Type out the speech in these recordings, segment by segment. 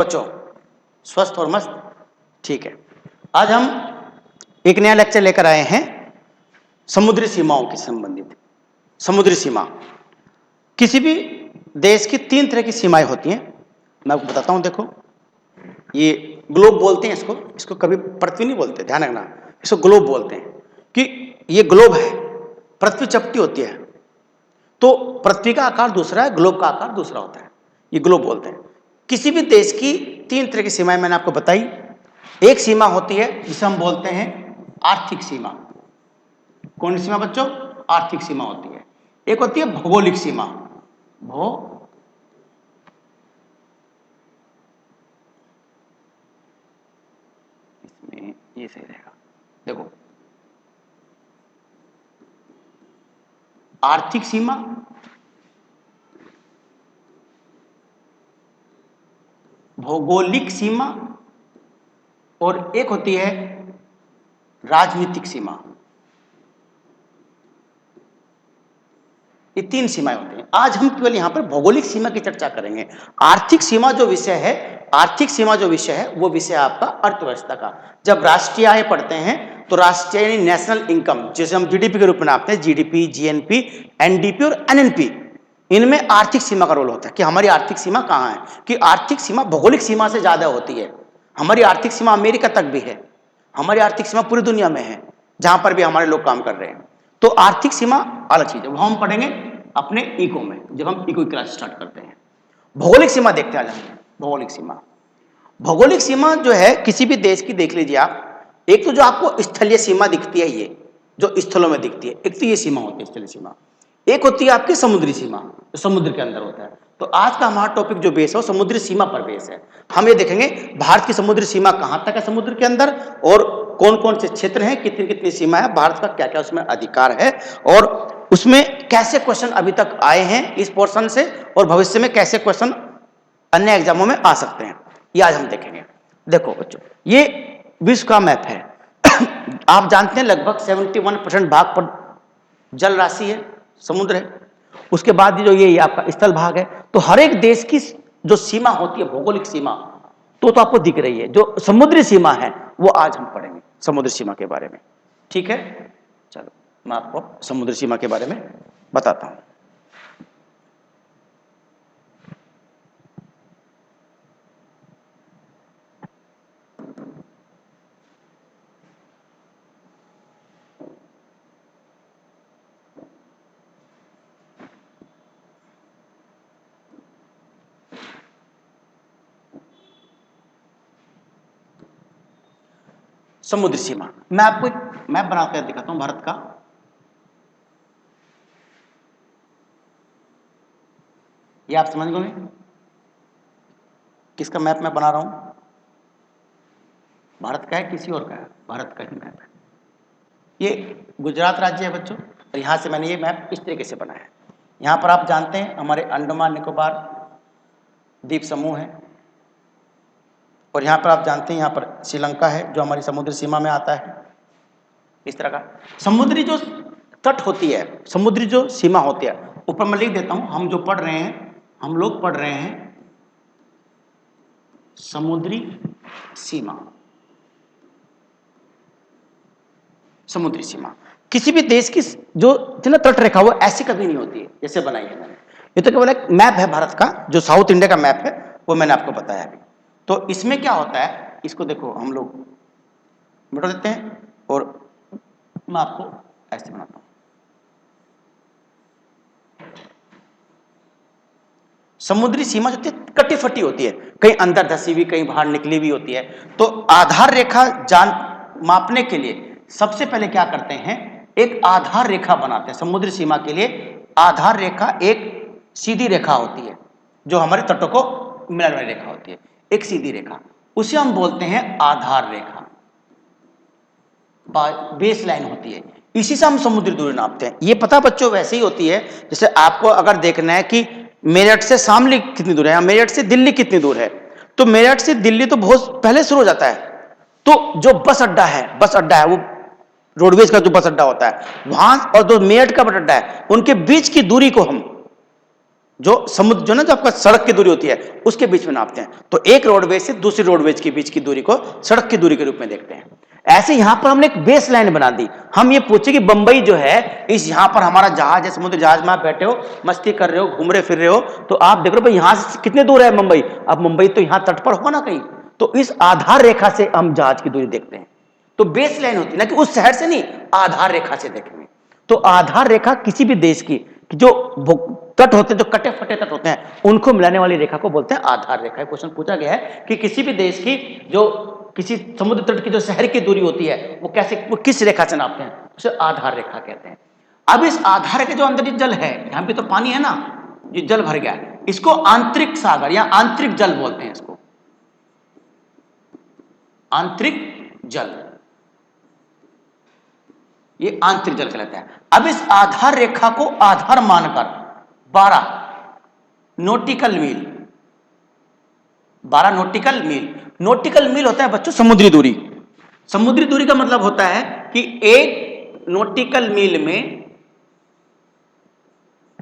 बच्चों स्वस्थ और मस्त? ठीक है। आज हम एक नया लेक्चर लेकर आए हैं समुद्री सीमाओं के संबंधित। समुद्री सीमा, किसी भी देश की 3 तरह की सीमाएं होती हैं। मैं आपको बताता हूं। देखो, ये ग्लोब बोलते हैं इसको कभी पृथ्वी नहीं बोलते, ध्यान रखना, इसको ग्लोब बोलते हैं कि ये ग्लोब है। पृथ्वी चपटी होती है तो पृथ्वी का आकार दूसरा है, ग्लोब का आकार दूसरा होता है, ये ग्लोब बोलते हैं। किसी भी देश की 3 तरह की सीमाएं मैंने आपको बताई। एक सीमा होती है जिसे हम बोलते हैं आर्थिक सीमा। कौन सी सीमा बच्चों? आर्थिक सीमा होती है। एक होती है भौगोलिक सीमा। इसमें ये सही रहेगा। देखो, आर्थिक सीमा, भौगोलिक सीमा और एक होती है राजनीतिक सीमा। ये 3 सीमाएं होती हैं। आज हम केवल यहां पर भौगोलिक सीमा की चर्चा करेंगे। आर्थिक सीमा जो विषय है, वो विषय आपका अर्थव्यवस्था का। जब राष्ट्रीय आय पढ़ते हैं तो राष्ट्रीय यानी नेशनल इनकम, जिसे हम जीडीपी के रूप में नापते हैं, जीडीपी, जीएनपी, एनडीपी और एनएनपी, इनमें आर्थिक सीमा का रोल होता है कि हमारी आर्थिक सीमा कहां है। कि आर्थिक सीमा भौगोलिक सीमा से ज्यादा होती है। हमारी आर्थिक सीमा अमेरिका तक भी है, हमारी आर्थिक सीमा पूरी दुनिया में है, जहां पर भी हमारे लोग काम कर रहे हैं। तो आर्थिक सीमा अलग चीज है, वो हम पढ़ेंगे अपने इको में, जब हम इको की क्लास स्टार्ट करते हैं। भौगोलिक सीमा देखते हैं आज हम। भौगोलिक सीमा जो है किसी भी देश की, देख लीजिए आप। एक तो जो आपको स्थलीय सीमा दिखती है, ये जो स्थलों में दिखती है, एक तो ये सीमा होती है स्थलीय सीमा। एक होती है आपकी समुद्री सीमा, जो समुद्र के अंदर होता है। तो आज का हमारा टॉपिक जो बेस है वो समुद्री सीमा पर बेस है। हम ये देखेंगे भारत की समुद्री सीमा कहां तक है समुद्र के अंदर, और कौन कौन से क्षेत्र हैं, कितनी कितनी सीमा है, भारत का क्या क्या उसमें अधिकार है, और उसमें कैसे क्वेश्चन अभी तक आए हैं इस पोर्शन से, और भविष्य में कैसे क्वेश्चन अन्य एग्जामों में आ सकते हैं, ये आज हम देखेंगे। देखो बच्चों, ये विश्व का मैप है। आप जानते हैं लगभग 71% भाग पर जल राशि है, समुद्र है। उसके बाद जो ये आपका स्थल भाग है। तो हर एक देश की जो सीमा होती है, भौगोलिक सीमा, तो आपको दिख रही है। जो समुद्री सीमा है वो आज हम पढ़ेंगे, समुद्री सीमा के बारे में। ठीक है, चलो मैं आपको समुद्री सीमा के बारे में बताता हूं। समुद्री सीमा, मैं आपको एक मैप बनाकर दिखाता हूं भारत का। ये आप समझ गए किसका मैप मैं बना रहा हूं? भारत का है, किसी और का है? भारत का ही मैप है। ये गुजरात राज्य है बच्चों, और यहां से मैंने ये मैप इस तरीके से बनाया है। यहां पर आप जानते हैं हमारे अंडमान निकोबार द्वीप समूह है, और यहां पर आप जानते हैं यहां पर श्रीलंका है जो हमारी समुद्री सीमा में आता है। इस तरह का समुद्री जो तट होती है, समुद्री जो सीमा होती है, ऊपर मैं लिख देता हूं। हम जो पढ़ रहे हैं, हम लोग पढ़ रहे हैं समुद्री सीमा। समुद्री सीमा किसी भी देश की जो तट रेखा वो ऐसी कभी नहीं होती है जैसे बनाई है मैंने। ये तो केवल एक मैप है भारत का, जो साउथ इंडिया का मैप है, वो मैंने आपको बताया अभी। तो इसमें क्या होता है, इसको देखो हम लोग मिटा देते हैं, और मैं आपको ऐसे बनाता हूं। समुद्री सीमा जो कटी फटी होती है, कहीं अंदर धसी हुई, कहीं बाहर निकली हुई होती है। तो आधार रेखा मापने के लिए सबसे पहले क्या करते हैं, एक आधार रेखा बनाते हैं। समुद्री सीमा के लिए आधार रेखा एक सीधी रेखा होती है, जो हमारे तटों को मिलाने वाली रेखा होती है, एक सीधी रेखा, उसे हम बोलते हैं आधार रेखा, बेस लाइन होती है। इसी से हम समुद्री दूरी नापते हैं। ये पता बच्चों वैसे ही होती है जैसे आपको अगर देखना है कि मेरठ से शामली कितनी दूर है, या मेरठ से दिल्ली कितनी दूर है, तो मेरठ से दिल्ली तो बहुत पहले शुरू हो जाता है। तो जो बस अड्डा है वो रोडवेज का जो बस अड्डा होता है वहां, और जो मेरठ का बस अड्डा है, उनके बीच की दूरी को हम जो समुद्र जो ना जो आपका सड़क की दूरी होती है उसके बीच में नापते हैं। तो एक रोडवेज से दूसरी रोडवेज के बीच की दूरी को सड़क की दूरी के रूप में देखते हैं। ऐसे यहां पर हमने एक बेस लाइन बना दी। हम ये पूछे कि बंबई जो है इस यहां पर हमारा जहाज है, समुद्र जहाज में आप बैठे हो, मस्ती कर रहे हो, घूम रहे फिर रहे हो, तो आप देख रहे हो भाई यहां से कितने दूर है मुंबई। अब मुंबई तो यहां तट पर होगा ना कहीं, तो इस आधार रेखा से हम जहाज की दूरी देखते हैं। तो बेस लाइन होती है ना कि उस शहर से नहीं, आधार रेखा से देखेंगे। तो आधार रेखा किसी भी देश की जो तट होते हैं, जो कटे फटे तट होते हैं, उनको मिलाने वाली रेखा को बोलते हैं आधार रेखा। क्वेश्चन पूछा गया है कि किसी भी देश की जो किसी समुद्र तट की जो शहर की दूरी होती है वो किस रेखा से नापते हैं, उसे आधार रेखा कहते हैं। अब इस आधार के जो अंदर जल है, यहां पे तो पानी है ना, ये जल भर गया है, इसको आंतरिक सागर या आंतरिक जल बोलते हैं। इसको आंतरिक जल, ये आंतरिक जल कहलाता है। अब इस आधार रेखा को आधार मानकर 12 नॉटिकल मील, 12 नॉटिकल मील, नॉटिकल मील होता है बच्चों समुद्री दूरी। समुद्री दूरी का मतलब होता है कि एक नॉटिकल मील में,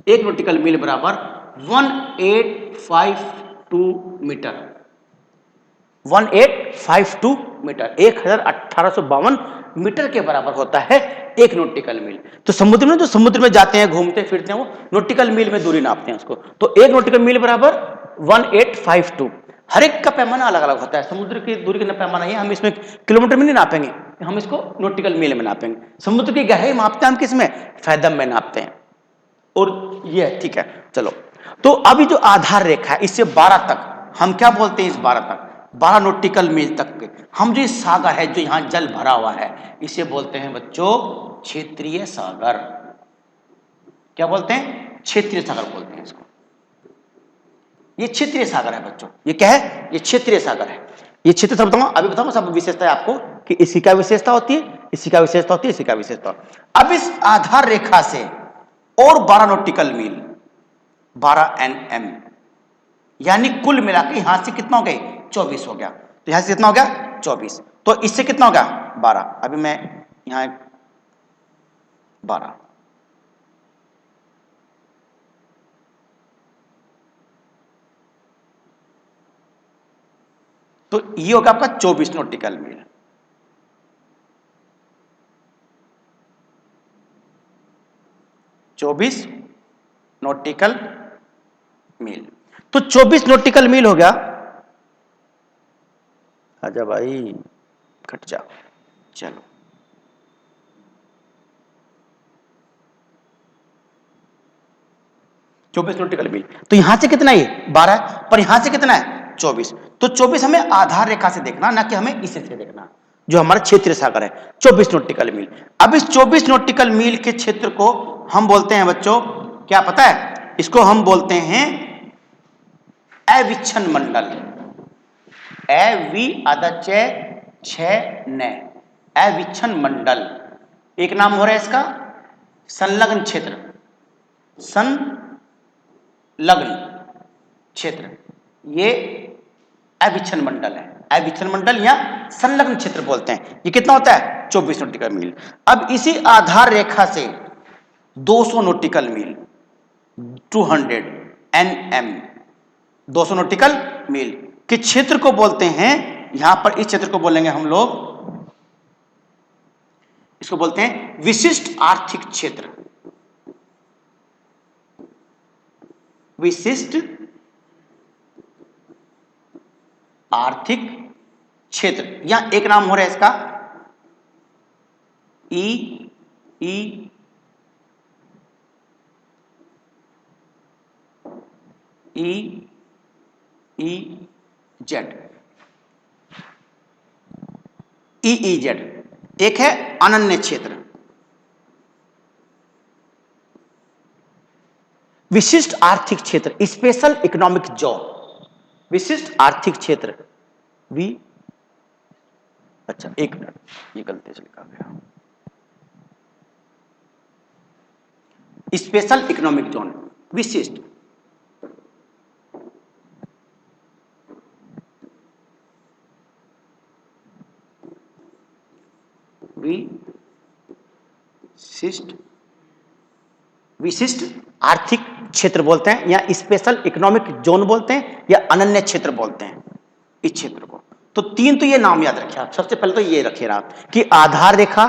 एक नॉटिकल मील बराबर 1852 मीटर, 1852 मीटर, 1852 मीटर के बराबर होता है एक नॉटिकल मील। तो समुद्र में, जो समुद्र में जाते हैं घूमते फिरते हैं, वो नॉटिकल मील में दूरी नापते हैं उसको। तो एक नॉटिकल मील बराबर 1852। हर एक का पैमाना अलग अलग होता है। समुद्र की दूरी का पैमाना है, हम इसमें किलोमीटर में नहीं नापेंगे, हम इसको नॉटिकल मील में नापेंगे। समुद्र की गहराई मापते हैं हम किस में, फैदम में नापते हैं। और ये ठीक है, चलो। तो अभी जो आधार रेखा है इससे 12 तक हम क्या बोलते हैं, इस 12 तक, 12 नॉटिकल मील तक के हम जो इस सागर है जो यहां जल भरा हुआ है, इसे बोलते हैं बच्चों क्षेत्रीय सागर। क्या बोलते हैं, क्षेत्रीय सागर बोलते हैं इसको। ये क्षेत्रीय सागर है बच्चों, ये क्या है, ये क्षेत्रीय सागर है। ये क्षेत्र सब बताऊंगा, अभी बताऊंगा सब विशेषता है आपको कि इसकी क्या विशेषता होती है, इसकी क्या विशेषता होती है, इसकी क्या विशेषता। अब इस आधार रेखा से और 12 नॉटिकल मील, 12 एनएम, यानी कुल मिला के यहां से कितना हो गया, 24 हो गया। तो यहां से कितना हो गया, 24। तो इससे कितना हो गया, 12। अभी मैं यहां 12, तो ये होगा आपका 24 नॉटिकल मील। चौबीस नॉटिकल मील, तो 24 नॉटिकल मील हो गया। आजा भाई, कट जा, चलो। 24 नॉटिकल मील, तो यहां से कितना है, 12, पर यहां से कितना है, 24। तो 24 हमें आधार रेखा से देखना, ना कि हमें इसे से देखना, जो हमारा क्षेत्रीय सागर है, 24 नॉटिकल मील। अब इस 24 नॉटिकल मील के क्षेत्र को हम बोलते हैं बच्चों, क्या पता है, इसको हम बोलते हैं अविच्छन मंडल। अवि अदच्य छ न, अविच्छन मंडल। एक नाम हो रहा है इसका संलग्न क्षेत्र, संलग्न क्षेत्र, ये अविच्छन मंडल है। अविच्छन मंडल या संलग्न क्षेत्र बोलते हैं। ये कितना होता है, 24 नॉटिकल मील। अब इसी आधार रेखा से 200 नॉटिकल मील, 200 एनएम, 200 नॉटिकल मील के क्षेत्र को बोलते हैं, यहां पर इस क्षेत्र को बोलेंगे हम लोग, इसको बोलते हैं विशिष्ट आर्थिक क्षेत्र। विशिष्ट आर्थिक क्षेत्र, या एक नाम हो रहा है इसका ई ई ई ई जेड, ईईजेड। एक है अनन्य क्षेत्र। विशिष्ट आर्थिक क्षेत्र, स्पेशल इकोनॉमिक जोन, विशिष्ट आर्थिक क्षेत्र, वी, अच्छा एक मिनट, ये गलती से लिखा गया, स्पेशल इकोनॉमिक जोन, विशिष्ट, विशिष्ट, विशिष्ट आर्थिक क्षेत्र बोलते हैं, या स्पेशल इकोनॉमिक जोन बोलते हैं, या अनन्य क्षेत्र बोलते हैं इस क्षेत्र को। तो तीन तो ये नाम याद रखिए आप। सबसे पहले तो ये रखिए आप कि आधार रेखा,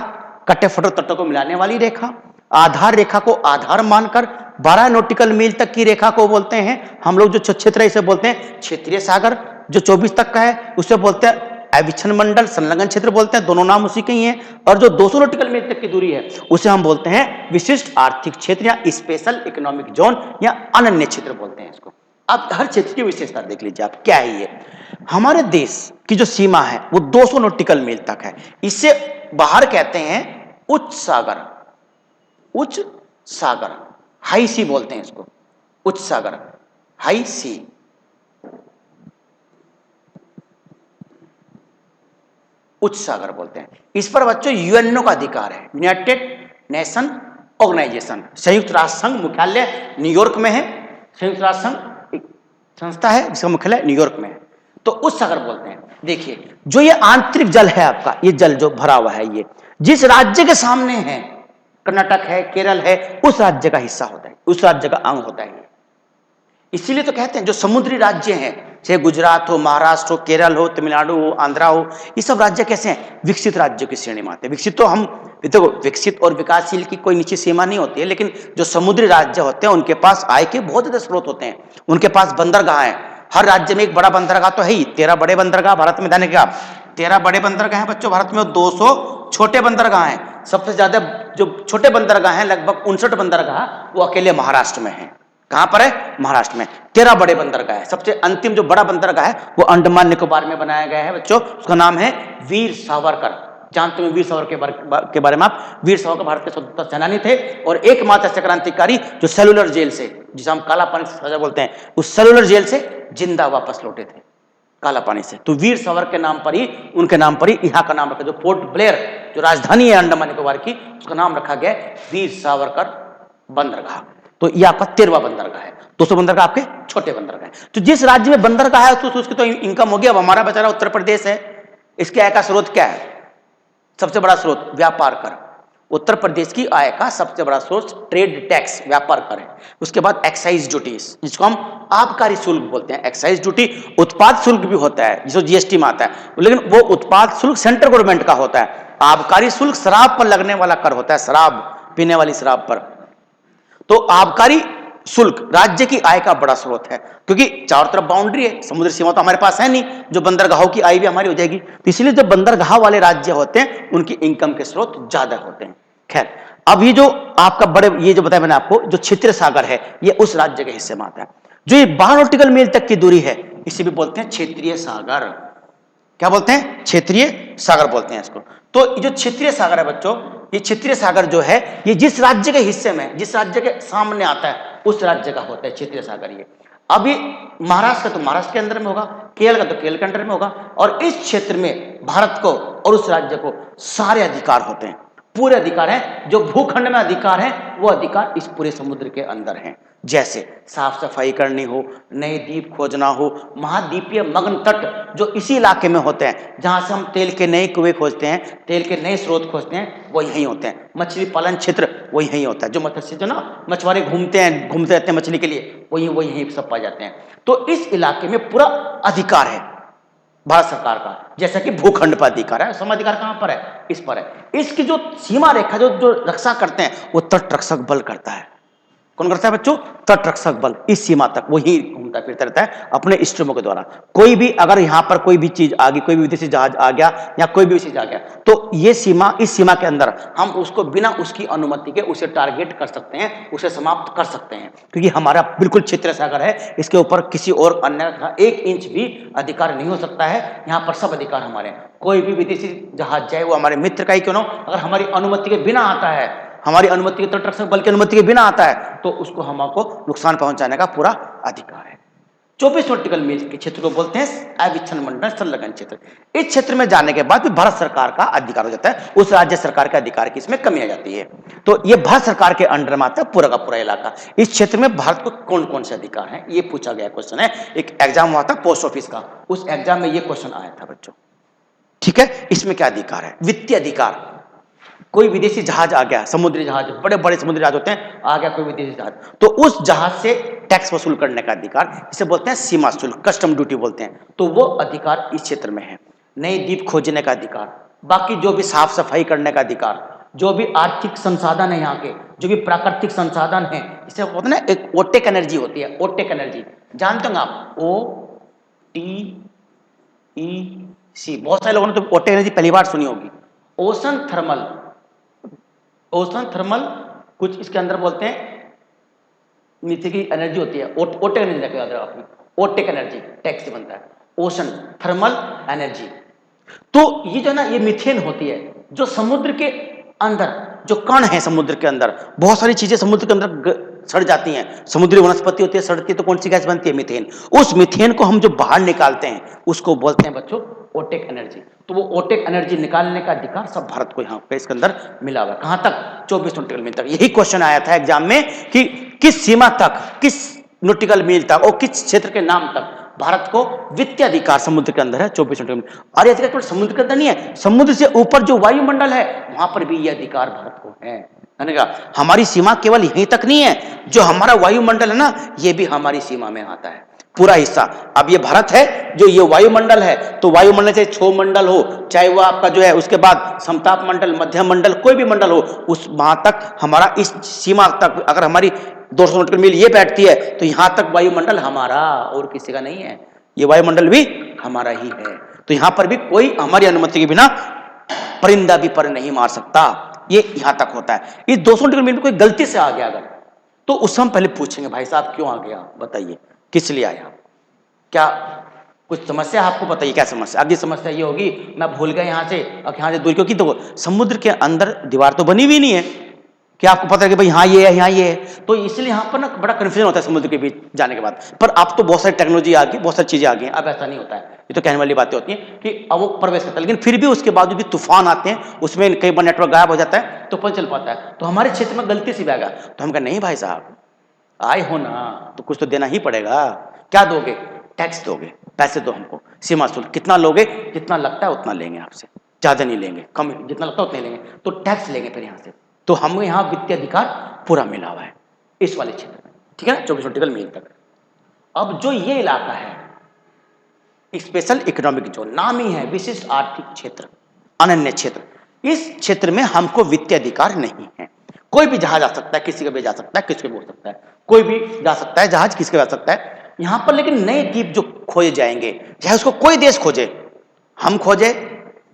कटे फटे तटों को मिलाने वाली रेखा। आधार रेखा को आधार मानकर 12 नॉटिकल मील तक की रेखा को बोलते हैं हम लोग, जो क्षेत्र है इसे बोलते हैं क्षेत्रीय सागर। जो 24 तक का है उसे बोलते हैं अविच्छिन्न मंडल, संलग्न क्षेत्र बोलते हैं, दोनों नाम उसी के ही हैं। और जो 200 नॉटिकल मील तक की दूरी है उसे हम बोलते हैं विशिष्ट आर्थिक क्षेत्र या स्पेशल इकोनॉमिक जोन या अनन्य क्षेत्र बोलते हैं इसको। अब हर क्षेत्र की विशेषता देख लीजिए आप, क्या है ये। हमारे देश की जो सीमा है वो 200 नॉटिकल मील तक है। इससे बाहर कहते हैं उच्च सागर, उच्च सागर, हाई सी बोलते हैं इसको, उच्च सागर, हाई सी। उच्च सागर बोलते हैं। इस पर बच्चों यूएनओ का अधिकार है, यूनाइटेड नेशन ऑर्गेनाइजेशन। संयुक्त राष्ट्र संघ मुख्यालय न्यूयॉर्क में है। संयुक्त राष्ट्र संघ एक संस्था है जिसका मुख्यालय न्यूयॉर्क में है। तो उच्च सागर बोलते हैं। देखिए जो ये आंतरिक जल है आपका, ये जल जो भरा हुआ है, ये जिस राज्य के सामने है, कर्नाटक है, केरल है, उस राज्य का हिस्सा होता है, उस राज्य का अंग होता है। इसीलिए तो कहते हैं जो समुद्री राज्य हैं, चाहे गुजरात हो, महाराष्ट्र हो, केरल हो, तमिलनाडु हो, आंध्रा हो, ये सब राज्य कैसे हैं? विकसित राज्यों की श्रेणी में आते हैं। विकसित तो हम देखो, विकसित और विकासशील की कोई निश्चित सीमा नहीं होती है, लेकिन जो समुद्री राज्य होते हैं उनके पास आय के बहुत ज्यादा स्रोत होते हैं। उनके पास बंदरगाह है, हर राज्य में एक बड़ा बंदरगाह तो है ही। 13 बड़े बंदरगाह भारत में, जाने क्या 13 बड़े बंदरगाह हैं बच्चों भारत में, 200 छोटे बंदरगाह हैं। सबसे ज्यादा जो छोटे बंदरगाह हैं, लगभग 59 बंदरगाह, वो अकेले महाराष्ट्र में है। कहां पर है? महाराष्ट्र में। 13 बड़े बंदरगाह है। सबसे अंतिम जो बड़ा बंदरगाह है वो अंडमान निकोबार में बनाया गया है बच्चों, उसका नाम है वीर सावरकर। जानते हैं वीर सावरकर के बारे में आप? वीर सावरकर भारत के स्वतंत्रता सेनानी थे और एकमात्र ऐसे क्रांतिकारी जो सेलुलर जेल से, जिसे हम काला पानी सजा बोलते हैं, उस सेलुलर जेल से जिंदा वापस लौटे थे, काला पानी से। तो वीर सावरकर के नाम पर ही, उनके नाम पर ही यहाँ का नाम रखा। जो पोर्ट ब्लेयर जो राजधानी है अंडमान निकोबार की, उसका नाम रखा गया वीर सावरकर बंदरगाह। तो ये आपका 13वां बंदरगाह है। 200 बंदरगाह आपके छोटे बंदरगाह है। तो जिस राज्य में बंदरगाह है तो उसकी तो इनकम होगी। अब हमारा बेचारा उत्तर प्रदेश है, इसके आय का स्रोत क्या है? सबसे बड़ा स्रोत व्यापार कर। उत्तर प्रदेश की आय का सबसे बड़ा सोर्स ट्रेड टैक्स, व्यापार कर है। उसके बाद एक्साइज ड्यूटीज, जिसको हम आबकारी शुल्क बोलते हैं। एक्साइज ड्यूटी, उत्पाद शुल्क भी होता है जिसको जीएसटी में आता है, लेकिन वो उत्पाद शुल्क सेंट्रल गवर्नमेंट का होता है। आबकारी शुल्क शराब पर लगने वाला कर होता है, शराब, पीने वाली शराब पर। तो आबकारी शुल्क राज्य की आय का बड़ा स्रोत है, क्योंकि चारों तरफ बाउंड्री है, समुद्र सीमा तो हमारे पास है नहीं, जो बंदरगाहों की आय भी हमारी हो जाएगी। तो इसलिए जो बंदरगाह वाले राज्य होते हैं उनकी इनकम के स्रोत ज्यादा होते हैं। खैर, अब ये जो आपका बड़े, ये जो बताया मैंने आपको, जो क्षेत्रीय सागर है, ये उस राज्य के हिस्से में आता है। जो ये 12 नॉटिकल मील तक की दूरी है, इसे भी बोलते हैं क्षेत्रीय सागर। क्या बोलते हैं? क्षेत्रीय सागर बोलते हैं इसको। तो जो क्षेत्रीय सागर है बच्चों, ये क्षेत्रीय सागर जो है, ये जिस राज्य के हिस्से में, जिस राज्य के सामने आता है, उस राज्य का होता है क्षेत्रीय सागर। ये अब ये महाराष्ट्र का तो महाराष्ट्र के अंदर में होगा, केरल का तो केरल के अंदर में होगा, और इस क्षेत्र में भारत को और उस राज्य को सारे अधिकार होते हैं, पूरे अधिकार हैं। जो भूखंड में अधिकार है वो अधिकार इस पूरे समुद्र के अंदर हैं। जैसे साफ सफाई करनी हो, नए द्वीप खोजना हो, महाद्वीपीय मग्न तट जो इसी इलाके में होते हैं, जहां से हम तेल के नए कुएं खोजते हैं, तेल के नए स्रोत खोजते हैं, वो यहीं होते हैं। मछली पालन क्षेत्र वो यहीं होता है। जो मत्स्य, जो ना मछुआरे घूमते रहते हैं मछली के लिए, वो यहीं सब पाए जाते हैं। तो इस इलाके में पूरा अधिकार है भारत सरकार का, जैसा कि भूखंड पर अधिकार है। सम अधिकार कहां पर है? इस पर है। इसकी जो सीमा रेखा जो रक्षा करते हैं वो तट रक्षक बल करता है। कौन करता है बच्चों? तट रक्षक बल। इस सीमा तक वही घूमता फिरता रहता है अपने स्ट्रीमों के द्वारा। कोई भी अगर यहां पर कोई भी चीज आ गई, कोई भी विदेशी जहाज आ गया या कोई भी चीज आ गया, तो ये सीमा, इस सीमा के अंदर हम उसको बिना उसकी अनुमति के उसे टारगेट कर सकते हैं, उसे समाप्त कर सकते हैं, क्योंकि हमारा बिल्कुल क्षेत्रीय सागर है। इसके ऊपर किसी और अन्य का 1 इंच भी अधिकार नहीं हो सकता है। यहाँ पर सब अधिकार हमारे हैं। कोई भी विदेशी जहाज जाए, वो हमारे मित्र का ही क्यों ना, अगर हमारी अनुमति के बिना आता है, हमारी अनुमति के तट रक्षक बल की अनुमति के बिना आता है, तो उसको हमको नुकसान पहुंचाने का पूरा अधिकार है। 24 नॉटिकल मील के क्षेत्र को बोलते हैं अविच्छिन्न मंडल संलग्न क्षेत्र। इस क्षेत्र में जाने के बाद भी भारत सरकार का अधिकार हो जाता है, उस राज्य सरकार के अधिकार की इसमें कमी आ जाती है। तो ये भारत सरकार के अंडर में आता है पूरा का पूरा इलाका। इस क्षेत्र में भारत को कौन कौन से अधिकार हैं, ये पूछा गया क्वेश्चन है। एक एग्जाम हुआ था पोस्ट ऑफिस का, उस एग्जाम में ये क्वेश्चन आया था बच्चों। ठीक है, इसमें क्या अधिकार है? वित्तीय अधिकार। कोई विदेशी जहाज आ गया, समुद्री जहाज, बड़े बड़े समुद्री जहाज होते हैं, आ गया कोई विदेशी जहाज, तो उस जहाज से टैक्स वसूल करने का अधिकार, इसे बोलते हैं सीमा शुल्क, कस्टम ड्यूटी बोलते हैं। तो वो अधिकार इस क्षेत्र में है। नए द्वीप खोजने का अधिकार, बाकी जो भी साफ सफाई करने का अधिकार, जो भी आर्थिक संसाधन है यहाँ के, जो भी प्राकृतिक संसाधन है, इसे बोलते हैं ना, एक ओटेक एनर्जी होती है, ओटेक एनर्जी जानते होंगे आप, OTEC। बहुत सारे लोगों ने तो ओटेक एनर्जी पहली बार सुनी होगी। ओशन थर्मल, ओशन थर्मल कुछ इसके अंदर बोलते हैं नीचे की एनर्जी होती है, ओटेक एनर्जी रखेगा याद रखो, ओटेक एनर्जी टैक्स से बनता है, ओशन थर्मल एनर्जी। तो ये जो ना, ये मीथेन होती है, जो समुद्र के अंदर जो कण है, समुद्र के अंदर बहुत सारी चीजें समुद्र के अंदर सड़ जाती हैं, समुद्री वनस्पति होती है, सड़ती है, तो कौन सी गैस बनती है? मीथेन। उस मीथेन को हम जो बाहर निकालते हैं उसको बोलते हैं बच्चों ओटेक एनर्जी। तो वो ओटेक एनर्जी निकालने का अधिकार सब भारत को यहाँ पे इसके अंदर मिला हुआ है। कहां तक? 24 नॉटिकल मील तक। यही क्वेश्चन आया था एग्जाम में कि किस सीमा तक, किस नॉटिकल मील तक और किस क्षेत्र के नाम तक भारत को वित्तीय अधिकार समुद्र के अंदर है 24 नॉटिकल मील। और ये अधिकार समुद्र के अंदर नहीं है, समुद्र से ऊपर जो वायुमंडल है वहां पर भी ये अधिकार भारत को है। हमारी सीमा केवल यहीं तक नहीं है, जो हमारा वायुमंडल है ना, ये भी हमारी सीमा में आता है पूरा हिस्सा। अब ये भारत है, जो ये वायुमंडल है, तो वायुमंडल से छो मंडल हो, चाहे वो आपका जो है, उसके बाद समताप मंडल, मध्यम मंडल, कोई भी मंडल हो, उस वहां तक हमारा, इस सीमा तक अगर हमारी 200 नॉटिकल मील ये बैठती है, तो यहां तक वायुमंडल हमारा और किसी का नहीं है, ये वायुमंडल भी हमारा ही है। तो यहां पर भी कोई हमारी अनुमति के बिना परिंदा भी पर नहीं मार सकता, ये यहां तक होता है। इस 200 नॉटिकल मील में कोई गलती से आ गया अगर, तो उससे हम पहले पूछेंगे भाई साहब क्यों आ गया, बताइए किस लिए आया, क्या कुछ समस्या आपको बताइए, क्या समस्या? आगे समस्या ये होगी मैं भूल गया यहाँ से, अब यहाँ से दूर, क्योंकि तो समुद्र के अंदर दीवार तो बनी हुई नहीं है, क्या आपको पता है कि भाई यहाँ ये है, यहाँ ये है, तो इसलिए यहाँ पर ना बड़ा कंफ्यूजन होता है समुद्र के बीच जाने के बाद। पर अब तो बहुत सारी टेक्नोलॉजी आ गई, बहुत सारी चीजें आ गई हैं, अब ऐसा नहीं होता है। ये तो कहने वाली बातें होती हैं कि अब वो प्रवेश करता है, लेकिन फिर भी उसके बावजूद भी तूफान आते हैं, उसमें कई बार नेटवर्क गायब हो जाता है, तो पता चल पाता है। तो हमारे क्षेत्र में गलती से भी आएगा, तो हम कहा नहीं भाई साहब आए हो ना, तो कुछ तो देना ही पड़ेगा। क्या दोगे? टैक्स दोगे, पैसे दो हमको, सीमा शुल्क। कितना लोगे? जितना लगता है उतना लेंगे आपसे, ज्यादा नहीं लेंगे, कम, जितना लगता है उतना लेंगे, तो टैक्स लेंगे फिर यहाँ से। तो हमें यहाँ वित्तीय अधिकार पूरा मिला हुआ है इस वाले क्षेत्र में, ठीक है ना, 24 नॉटिकल मील तक। अब जो ये इलाका है स्पेशल इकोनॉमिक जोन, नाम ही है विशिष्ट आर्थिक क्षेत्र, अनन्य क्षेत्र, इस क्षेत्र में हमको वित्तीय अधिकार नहीं है। कोई भी जहाज आ सकता है, किसी का भी जा सकता है, किसी को भी हो सकता है, कोई भी जा सकता है जहाज, किसी का जा सकता है यहां पर। लेकिन नए द्वीप जो खोजे जाएंगे, चाहे उसको कोई देश खोजे, हम खोजे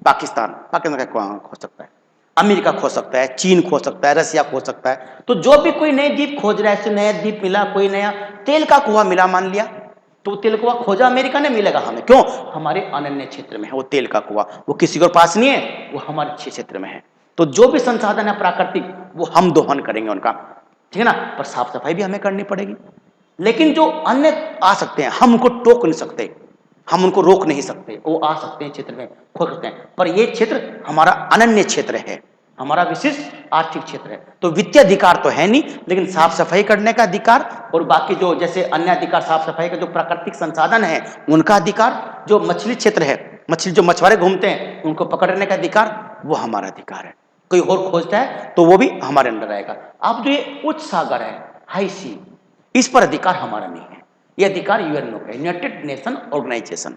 पाकिस्तान, पाकिस्तान का खोज सकता है, अमेरिका खोज सकता है, चीन खोज सकता है, रसिया खोज सकता है। तो जो भी कोई नए द्वीप खोज रहा है, ऐसे नया द्वीप मिला, कोई नया तेल का कुआं मिला मान लिया, तो तेल कुआं खोजा अमेरिका ने, मिलेगा हमें, क्यों? हमारे अनन्य क्षेत्र में है वो तेल का कुआं, वो किसी के पास नहीं है, वो हमारे क्षेत्र में है। तो जो भी संसाधन है प्राकृतिक, वो हम दोहन करेंगे उनका, ठीक है ना, पर साफ सफाई भी हमें करनी पड़ेगी। लेकिन जो अन्य आ सकते हैं, हम उनको टोक नहीं सकते, हम उनको रोक नहीं सकते, वो आ सकते हैं क्षेत्र में, खोज सकते हैं, पर ये क्षेत्र हमारा अनन्य क्षेत्र है, हमारा विशिष्ट आर्थिक क्षेत्र है। तो वित्तीय अधिकार तो है नहीं, लेकिन साफ सफाई करने का अधिकार और बाकी जो जैसे अन्य अधिकार, साफ सफाई का जो प्राकृतिक संसाधन है उनका अधिकार, जो मछली क्षेत्र है, मछली जो मछुआरे घूमते हैं उनको पकड़ने का अधिकार, वो हमारा अधिकार है। कोई और खोजता है तो वो भी हमारे अंदर आएगा। अब जो ये उच्च सागर है, हाई सी, इस पर अधिकार हमारा नहीं है, ये अधिकार यूएनओ का है, यूनाइटेड नेशन ऑर्गेनाइजेशन,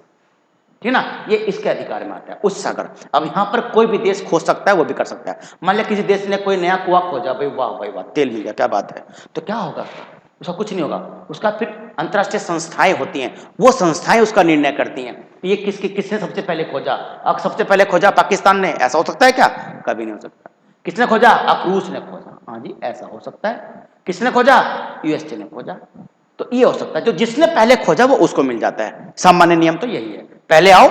ठीक ना, ये इसके अधिकार में आता है उच्च सागर। अब यहां पर कोई भी देश खोज सकता है, वो भी कर सकता है। मान लिया किसी देश ने कोई नया कुआं खोजा, भाई वाह भाई वाह, तेल मिल गया, क्या बात है, तो क्या होगा? उसका कुछ नहीं होगा, उसका फिर अंतर्राष्ट्रीय संस्थाएं होती हैं, वो संस्थाएं उसका निर्णय करती हैं ये किसने सबसे पहले खोजा। अब सबसे पहले खोजा पाकिस्तान ने, ऐसा हो सकता है क्या? कभी नहीं हो सकता। किसने खोजा? अब रूस ने खोजा, हाँ जी ऐसा हो सकता है। किसने खोजा? यूएसए ने खोजा। तो ये हो सकता है, जो जिसने पहले खोजा वो उसको मिल जाता है। सामान्य नियम तो यही है, पहले आओ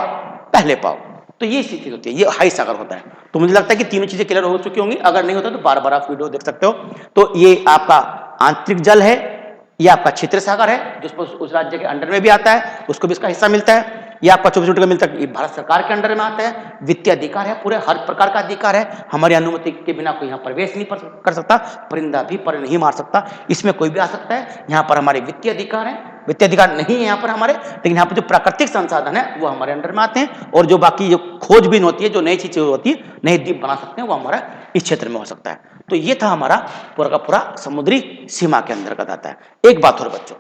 पहले पाओ। तो ये स्थिति होती है, ये हाई सागर होता है। तो मुझे लगता है कि तीनों चीजें क्लियर हो चुकी होंगी, अगर नहीं होता तो बार बार आप वीडियो देख सकते हो। तो ये आपका आंतरिक जल है, ये आपका क्षेत्र सागर है, जिसको उस राज्य के अंडर में भी आता है, उसको भी इसका हिस्सा मिलता है। ये आपका 24 नॉटिकल मील तक ये भारत सरकार के अंडर में आता है, वित्तीय अधिकार है, पूरे हर प्रकार का अधिकार है, हमारी अनुमति के बिना कोई यहाँ प्रवेश नहीं कर सकता, परिंदा भी पर नहीं मार सकता, इसमें कोई भी आ सकता है। यहाँ पर हमारे वित्तीय अधिकार है, वित्तीय अधिकार नहीं है यहाँ पर हमारे, लेकिन यहाँ पर जो प्राकृतिक संसाधन है वो हमारे अंडर में आते हैं, और जो बाकी जो खोजबीन होती है, जो नई चीजें होती है, नए द्वीप बना सकते हैं, वो हमारा इस क्षेत्र में हो सकता है। तो ये था हमारा पूरा का पूरा समुद्री सीमा के अंतर्गत आता है। एक बात और बच्चों,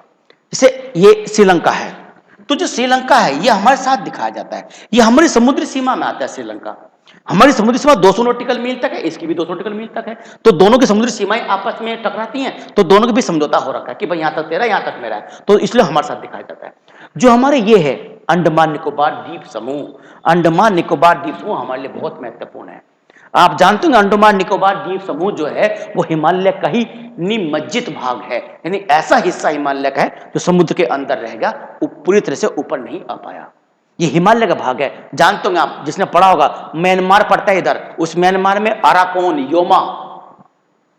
जैसे ये श्रीलंका है, तो जो श्रीलंका है ये हमारे साथ दिखाया जाता है, ये हमारी समुद्री सीमा में आता है। श्रीलंका हमारी समुद्री सीमा 200 नॉटिकल मील तक है, इसकी भी 200 नॉटिकल मील तक है। तो दोनों की समुद्री सीमाएं आपस में टकराती हैं, तो दोनों के भी समझौता हो रखा है कि भाई यहां तक तेरा, यहां तक मेरा है, तो इसलिए हमारे साथ दिखाया जाता है। जो हमारे ये है अंडमान निकोबार द्वीप समूह, अंडमान निकोबार द्वीप समूह हमारे लिए बहुत महत्वपूर्ण है। आप जानते हैं अंडमान निकोबार द्वीप समूह जो है वो हिमालय का ही निमज्जित भाग है, यानी ऐसा हिस्सा हिमालय का है जो समुद्र के अंदर रहेगा, वो पूरी तरह से ऊपर नहीं आ पाया। ये हिमालय का भाग है। जानते होंगे आप, जिसने पढ़ा होगा, म्यांमार पड़ता है इधर, उस म्यांमार में अराकोन योमा,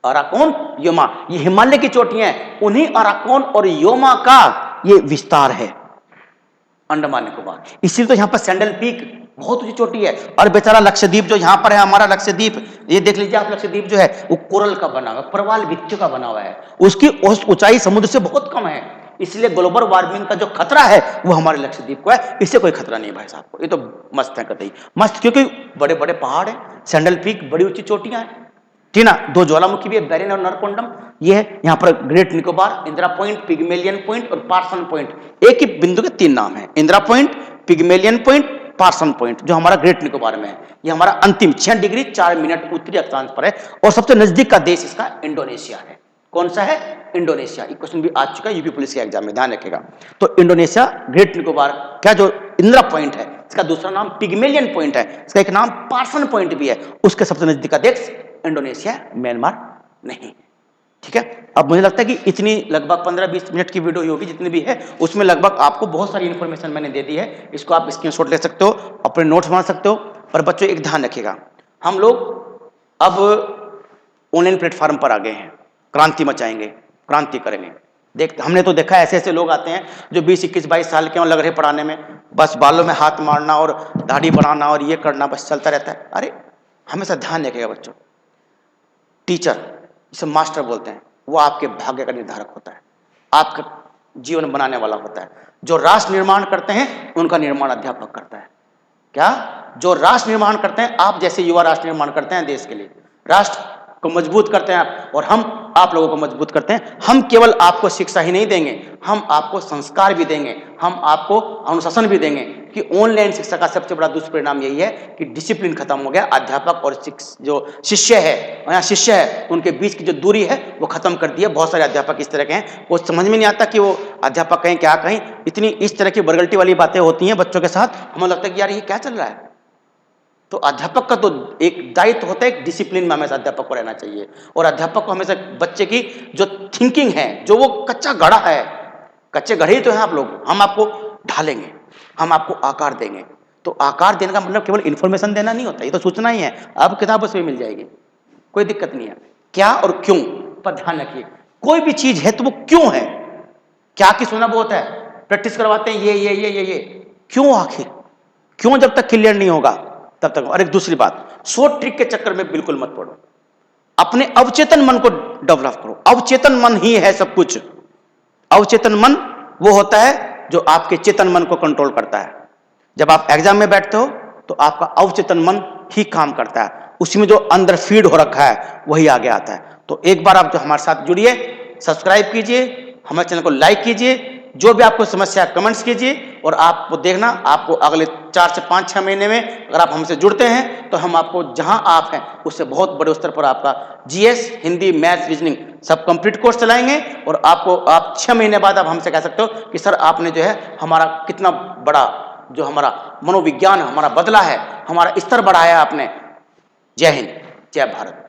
अराकोन योमा ये हिमालय की चोटियां हैं, उन्हीं अराकोन और योमा का ये विस्तार है अंडमान निकोबार। इसीलिए तो यहां पर सैंडल पीक बहुत ऊंची चोटी है। और बेचारा लक्षद्वीप जो यहां पर है, हमारा लक्षद्वीप, ये देख लीजिए आप, लक्षद्वीप जो है वो कोरल का बना हुआ, प्रवाल भित्तियों का बना हुआ है, उसकी ऊंचाई समुद्र से बहुत कम है, इसलिए ग्लोबल वार्मिंग का जो खतरा है वो हमारे लक्षद्वीप को है, इससे कोई खतरा नहीं भाई साहब को। ये तो मस्त है, कतई मस्त, क्योंकि बड़े बड़े पहाड़ है, सैंडल पीक बड़ी ऊंची चोटियां हैं, ठीक ना। दो ज्वालामुखी भी है, बैरिन और नरकोंडम, ये है यहाँ पर great Nicobar, Indira point, Pygmalion point और पार्सन पॉइंट। एक ही बिंदु के 3 नाम है, Indira point, Pygmalion point, Parson point, जो हमारा ग्रेट निकोबार में है। ये हमारा अंतिम 6 डिग्री 4 मिनट उत्तरी अक्षांश पर है, और सबसे नजदीक का देश इसका इंडोनेशिया है। कौन सा है? इंडोनेशिया। ये क्वेश्चन भी आ चुका है यूपी पुलिस के एग्जाम में, ध्यान रखेगा। तो इंडोनेशिया, ग्रेट निकोबार का जो इंदिरा पॉइंट है, इसका दूसरा नाम पिग्मेलियन पॉइंट है, इसका एक नाम पार्सन पॉइंट भी है, उसके सबसे नजदीक का देश इंडोनेशिया, म्यांमार नहीं। ठीक है, अब मुझे लगता है कि इतनी लगभग 15-20 मिनट की वीडियो होगी, जितनी भी है उसमें लगभग आपको बहुत सारी इंफॉर्मेशन मैंने दे दी है। इसको आप स्क्रीनशॉट ले सकते हो, अपने नोट्स बना सकते हो। और बच्चों एक ध्यान रखिएगा, हम लोग अब ऑनलाइन प्लेटफॉर्म पर आ गए हैं, क्रांति मचाएंगे, क्रांति करेंगे। देख, हमने तो देखा ऐसे ऐसे लोग आते हैं जो 20, 21, 22 साल के लग रहे पढ़ाने में, बस बालों में हाथ मारना और दाढ़ी बढ़ाना और ये करना बस चलता रहता है। अरे हमेशा ध्यान रखिएगा बच्चों, टीचर, जिसे मास्टर बोलते हैं, वो आपके भाग्य का निर्धारक होता है, आपका जीवन बनाने वाला होता है। जो राष्ट्र निर्माण करते हैं उनका निर्माण अध्यापक करता है। क्या? जो राष्ट्र निर्माण करते हैं, आप जैसे युवा राष्ट्र निर्माण करते हैं देश के लिए, राष्ट्र को मजबूत करते हैं आप, और हम आप लोगों को मजबूत करते हैं। हम केवल आपको शिक्षा ही नहीं देंगे, हम आपको संस्कार भी देंगे, हम आपको अनुशासन भी देंगे। कि ऑनलाइन शिक्षा का सबसे बड़ा दुष्परिणाम यही है कि डिसिप्लिन खत्म हो गया, अध्यापक और जो शिष्य है, या शिष्य है, उनके बीच की जो दूरी है वो खत्म कर दी है। बहुत सारे अध्यापक इस तरह के हैं, वो समझ में नहीं आता कि वो अध्यापक कहें क्या कहें, इतनी इस तरह की बरगल्टी वाली बातें होती हैं बच्चों के साथ, हमें लगता है कि यार ये क्या चल रहा है। तो अध्यापक का तो एक दायित्व होता है, एक डिसिप्लिन में हमेशा अध्यापक को रहना चाहिए, और अध्यापक को हमेशा बच्चे की जो थिंकिंग है, जो वो कच्चा घड़ा है, कच्चे घड़े ही तो हैं आप लोग, हम आपको ढालेंगे, हम आपको आकार देंगे। तो आकार देने का मतलब केवल इंफॉर्मेशन देना नहीं होता, ये तो सूचना ही है, आपको किताबों से भी मिल जाएगी, कोई दिक्कत नहीं है। क्या और क्यों पर ध्यान रखिए, कोई भी चीज है तो वो क्यों है, क्या की सुना बहुत है, प्रैक्टिस करवाते हैं ये क्यों, आखिर क्यों जब तक क्लियर नहीं होगा तब तक। और एक दूसरी बात, शॉर्ट ट्रिक के चक्कर में बिल्कुल मत पड़ो, अपने अवचेतन मन को डेवलप करो। अवचेतन मन ही है सब कुछ। अवचेतन मन वो होता है जो आपके चेतन मन को कंट्रोल करता है। जब आप एग्जाम में बैठते हो तो आपका अवचेतन मन ही काम करता है, उसी में जो अंदर फीड हो रखा है वही आगे आता है। तो एक बार आप जो हमारे साथ जुड़िए, सब्सक्राइब कीजिए, हमारे चैनल को लाइक कीजिए, जो भी आपको समस्या है कमेंट्स कीजिए, और आपको देखना, आपको अगले 4 से 5-6 महीने में अगर आप हमसे जुड़ते हैं तो हम आपको जहां आप हैं उससे बहुत बड़े स्तर पर आपका जीएस, हिंदी, मैथ्स, रीजनिंग सब कंप्लीट कोर्स चलाएंगे। और आपको आप 6 महीने बाद आप हमसे कह सकते हो कि सर आपने जो है हमारा कितना बड़ा जो हमारा मनोविज्ञान हमारा बदला है, हमारा स्तर बढ़ाया आपने। जय हिंद, जय भारत।